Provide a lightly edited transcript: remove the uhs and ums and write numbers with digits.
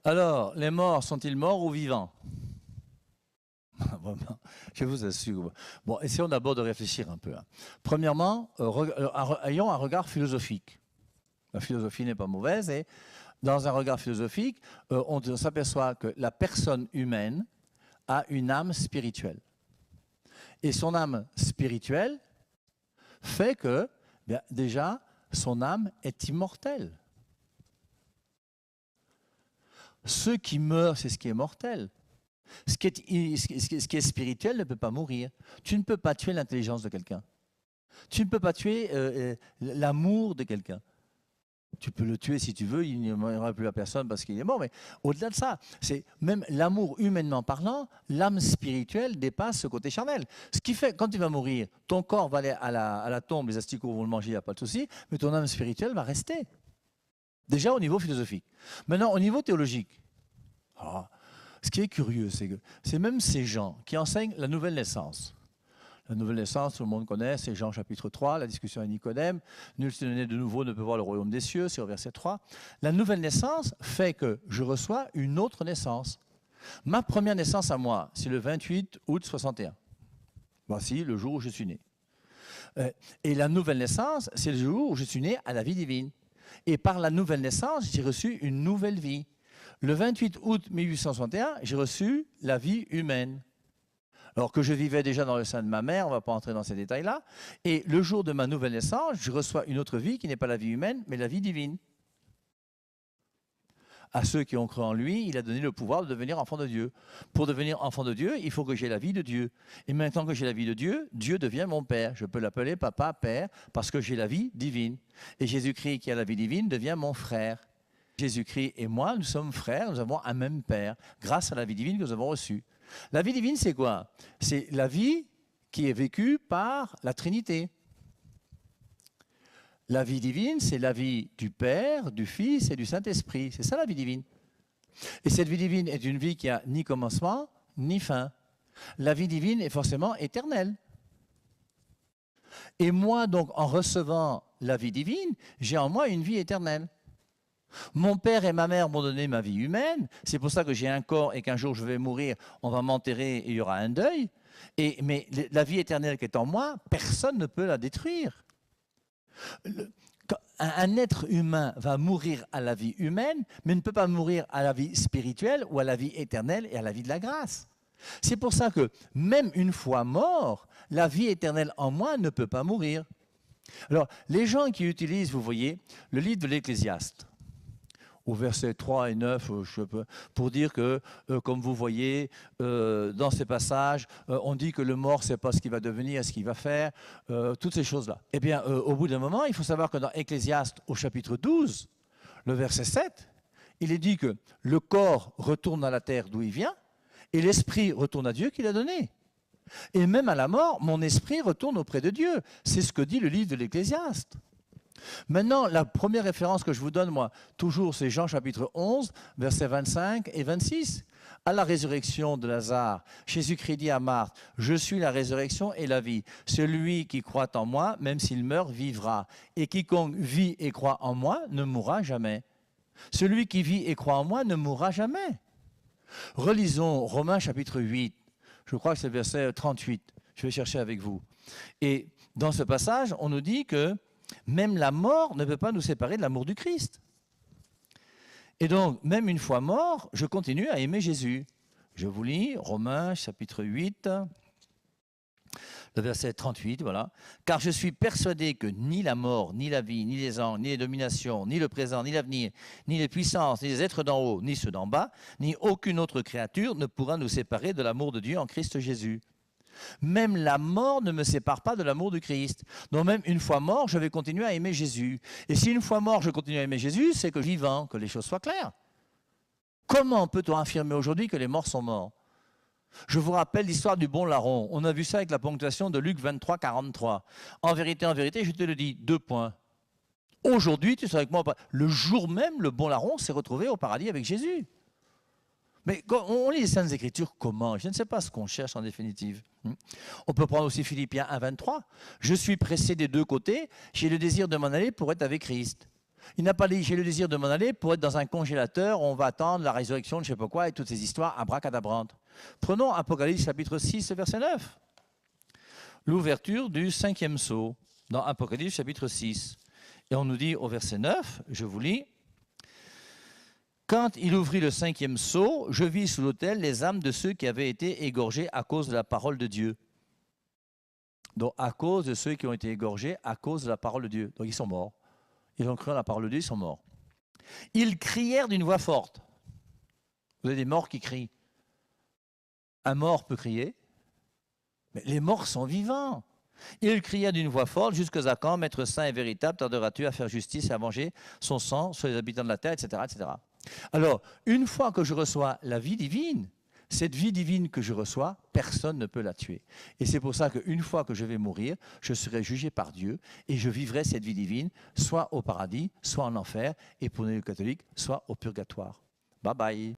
Alors, les morts sont-ils morts ou vivants? Vraiment, je vous assure. Bon, essayons d'abord de réfléchir un peu. Premièrement, ayons un regard philosophique. La philosophie n'est pas mauvaise et dans un regard philosophique, on s'aperçoit que la personne humaine a une âme spirituelle. Et son âme spirituelle fait que, bien, déjà, son âme est immortelle. Ce qui meurt, c'est ce qui est mortel. Ce qui est spirituel ne peut pas mourir. Tu ne peux pas tuer l'intelligence de quelqu'un. Tu ne peux pas tuer l'amour de quelqu'un. Tu peux le tuer si tu veux, il n'y aura plus à personne parce qu'il est mort. Mais au-delà de ça, c'est même l'amour humainement parlant, l'âme spirituelle dépasse ce côté charnel. Ce qui fait, quand tu vas mourir, ton corps va aller à la tombe, les asticots vont le manger, il n'y a pas de souci, mais ton âme spirituelle va rester. Déjà au niveau philosophique. Maintenant, au niveau théologique, ce qui est curieux, c'est que c'est même ces gens qui enseignent la nouvelle naissance. La nouvelle naissance, tout le monde connaît, c'est Jean chapitre 3, la discussion à Nicodème. Nul qui est né de nouveau ne peut voir le royaume des cieux, c'est au verset 3. La nouvelle naissance fait que je reçois une autre naissance. Ma première naissance à moi, c'est le 28 août 61. Voici le jour où je suis né. Et la nouvelle naissance, c'est le jour où je suis né à la vie divine. Et par la nouvelle naissance, j'ai reçu une nouvelle vie. Le 28 août 1861, j'ai reçu la vie humaine. Alors que je vivais déjà dans le sein de ma mère, on ne va pas entrer dans ces détails-là. Et le jour de ma nouvelle naissance, je reçois une autre vie qui n'est pas la vie humaine, mais la vie divine. À ceux qui ont cru en lui, il a donné le pouvoir de devenir enfant de Dieu. Pour devenir enfant de Dieu, il faut que j'ai la vie de Dieu. Et maintenant que j'ai la vie de Dieu, Dieu devient mon Père. Je peux l'appeler papa, Père, parce que j'ai la vie divine. Et Jésus-Christ, qui a la vie divine, devient mon frère. Jésus-Christ et moi, nous sommes frères, nous avons un même Père, grâce à la vie divine que nous avons reçue. La vie divine, c'est quoi? C'est la vie qui est vécue par la Trinité. La vie divine, c'est la vie du Père, du Fils et du Saint-Esprit. C'est ça la vie divine. Et cette vie divine est une vie qui n'a ni commencement, ni fin. La vie divine est forcément éternelle. Et moi, donc, en recevant la vie divine, j'ai en moi une vie éternelle. Mon père et ma mère m'ont donné ma vie humaine, c'est pour ça que j'ai un corps et qu'un jour je vais mourir, on va m'enterrer et il y aura un deuil. Mais la vie éternelle qui est en moi, personne ne peut la détruire. Un être humain va mourir à la vie humaine, mais ne peut pas mourir à la vie spirituelle ou à la vie éternelle et à la vie de la grâce. C'est pour ça que même une fois mort, la vie éternelle en moi ne peut pas mourir. Alors, les gens qui utilisent, vous voyez, le livre de l'Ecclésiaste, au verset 3 et 9, pour dire que, comme vous voyez, dans ces passages, on dit que le mort ne sait pas ce qu'il va devenir, ce qu'il va faire, toutes ces choses-là. Eh bien, au bout d'un moment, il faut savoir que dans Ecclésiaste, au chapitre 12, le verset 7, il est dit que le corps retourne à la terre d'où il vient, et l'esprit retourne à Dieu qui l'a donné. Et même à la mort, mon esprit retourne auprès de Dieu. C'est ce que dit le livre de l'Ecclésiaste. Maintenant, la première référence que je vous donne, moi, toujours, c'est Jean chapitre 11, versets 25 et 26. À la résurrection de Lazare, Jésus-Christ dit à Marthe, « Je suis la résurrection et la vie. Celui qui croit en moi, même s'il meurt, vivra. Et quiconque vit et croit en moi ne mourra jamais. Celui qui vit et croit en moi ne mourra jamais. » Relisons Romains chapitre 8. Je crois que c'est le verset 38. Je vais chercher avec vous. Et dans ce passage, on nous dit que même la mort ne peut pas nous séparer de l'amour du Christ. Et donc, même une fois mort, je continue à aimer Jésus. Je vous lis Romains chapitre 8, le verset 38, voilà. « Car je suis persuadé que ni la mort, ni la vie, ni les anges, ni les dominations, ni le présent, ni l'avenir, ni les puissances, ni les êtres d'en haut, ni ceux d'en bas, ni aucune autre créature ne pourra nous séparer de l'amour de Dieu en Christ Jésus. » Même la mort ne me sépare pas de l'amour du Christ. Donc même une fois mort, je vais continuer à aimer Jésus. Et si une fois mort, je continue à aimer Jésus, c'est que vivant, que les choses soient claires. Comment peut-on affirmer aujourd'hui que les morts sont morts? Je vous rappelle l'histoire du bon larron. On a vu ça avec la ponctuation de Luc 23, 43. En vérité, je te le dis, 2 points. Aujourd'hui, tu seras avec moi. Le jour même, le bon larron s'est retrouvé au paradis avec Jésus. Mais quand on lit les Saintes Écritures, comment? Je ne sais pas ce qu'on cherche en définitive. On peut prendre aussi Philippiens 1, 23. Je suis pressé des deux côtés, j'ai le désir de m'en aller pour être avec Christ. Il n'a pas dit, j'ai le désir de m'en aller pour être dans un congélateur où on va attendre la résurrection de je ne sais pas quoi et toutes ces histoires abracadabrantes. Prenons Apocalypse chapitre 6, verset 9. L'ouverture du 5e sceau dans Apocalypse chapitre 6. Et on nous dit au verset 9, je vous lis, « Quand il ouvrit le 5e sceau, je vis sous l'autel les âmes de ceux qui avaient été égorgés à cause de la parole de Dieu. » Donc à cause de ceux qui ont été égorgés à cause de la parole de Dieu. Donc ils sont morts. Ils ont cru en la parole de Dieu, ils sont morts. Ils crièrent d'une voix forte. Vous avez des morts qui crient. Un mort peut crier, mais les morts sont vivants. Ils crièrent d'une voix forte, jusqu'à quand, Maître saint et véritable, tarderas-tu à faire justice et à venger son sang sur les habitants de la terre, etc., etc. Alors, une fois que je reçois la vie divine, cette vie divine que je reçois, personne ne peut la tuer. Et c'est pour ça qu'une fois que je vais mourir, je serai jugé par Dieu et je vivrai cette vie divine, soit au paradis, soit en enfer, et pour les catholiques, soit au purgatoire. Bye bye.